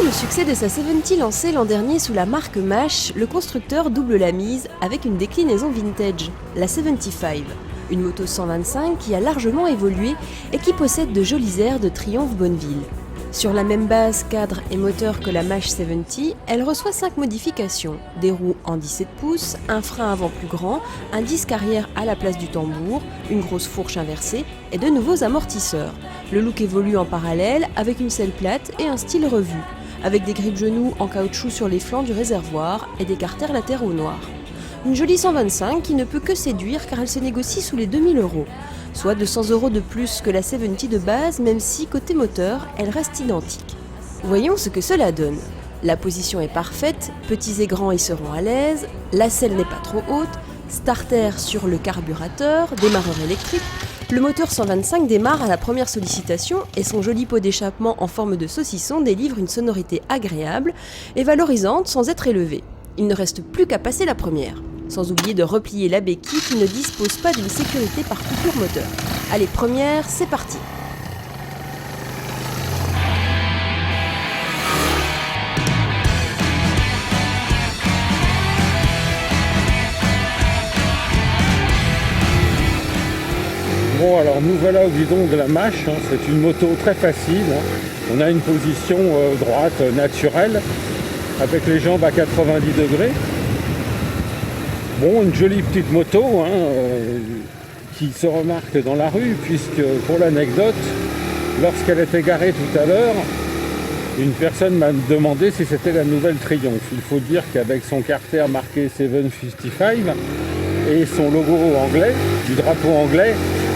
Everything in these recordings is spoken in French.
le succès de sa 70 lancée l'an dernier sous la marque Mash, le constructeur double la mise avec une déclinaison vintage, la 75. Une moto 125 qui a largement évolué et qui possède de jolis airs de Triomphe Bonneville. Sur la même base cadre et moteur que la Mash 70, elle reçoit 5 modifications. Des roues en 17 pouces, un frein avant plus grand, un disque arrière à la place du tambour, une grosse fourche inversée et de nouveaux amortisseurs. Le look évolue en parallèle avec une selle plate et un style revu, avec des grippes genoux en caoutchouc sur les flancs du réservoir et des carters latéraux noirs. Une jolie 125 qui ne peut que séduire car elle se négocie sous les 2000 €, soit 200 € de plus que la 70 de base, même si côté moteur, elle reste identique. Voyons ce que cela donne. La position est parfaite, petits et grands y seront à l'aise, la selle n'est pas trop haute, starter sur le carburateur, démarreur électrique. Le moteur 125 démarre à la première sollicitation et son joli pot d'échappement en forme de saucisson délivre une sonorité agréable et valorisante sans être élevé. Il ne reste plus qu'à passer la première. Sans oublier de replier la béquille qui ne dispose pas d'une sécurité par coupure moteur. Allez, première, c'est parti! Bon, alors nous voilà au guidon de la Mash, c'est une moto très facile. On a une position droite naturelle avec les jambes à 90 degrés. Bon, une jolie petite moto qui se remarque dans la rue, puisque pour l'anecdote, lorsqu'elle était garée tout à l'heure, une personne m'a demandé si c'était la nouvelle Triumph. Il faut dire qu'avec son carter marqué 755 et son logo anglais, du drapeau anglais,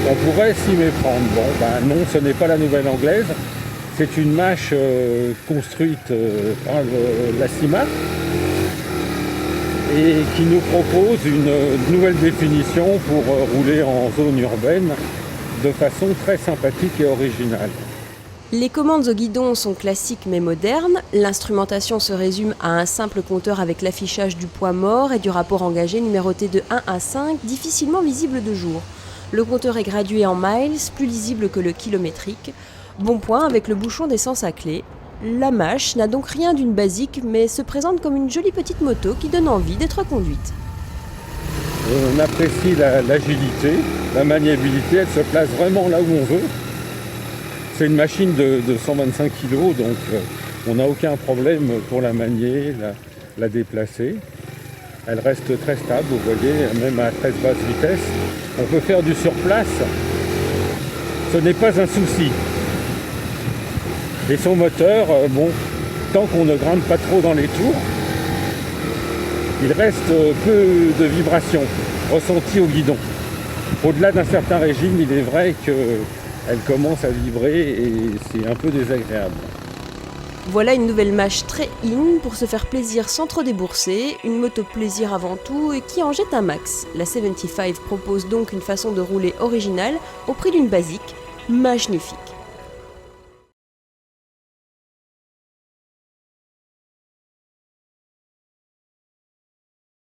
on pourrait s'y méprendre. Bon, non, ce n'est pas la nouvelle anglaise, c'est une Mash construite par la CIMAC, et qui nous propose une nouvelle définition pour rouler en zone urbaine de façon très sympathique et originale. Les commandes au guidon sont classiques mais modernes. L'instrumentation se résume à un simple compteur avec l'affichage du poids mort et du rapport engagé numéroté de 1 à 5, difficilement visible de jour. Le compteur est gradué en miles, plus lisible que le kilométrique. Bon point avec le bouchon d'essence à clé. La Mash n'a donc rien d'une basique, mais se présente comme une jolie petite moto qui donne envie d'être conduite. On apprécie l'agilité, la maniabilité, elle se place vraiment là où on veut. C'est une machine de 125 kg, donc on n'a aucun problème pour la manier, la déplacer. Elle reste très stable, vous voyez, même à très basse vitesse. On peut faire du surplace, ce n'est pas un souci. Et son moteur, tant qu'on ne grimpe pas trop dans les tours, il reste peu de vibrations ressenties au guidon. Au-delà d'un certain régime, il est vrai qu'elle commence à vibrer et c'est un peu désagréable. Voilà une nouvelle Mash très in pour se faire plaisir sans trop débourser, une moto plaisir avant tout et qui en jette un max. La 75 propose donc une façon de rouler originale au prix d'une basique magnifique.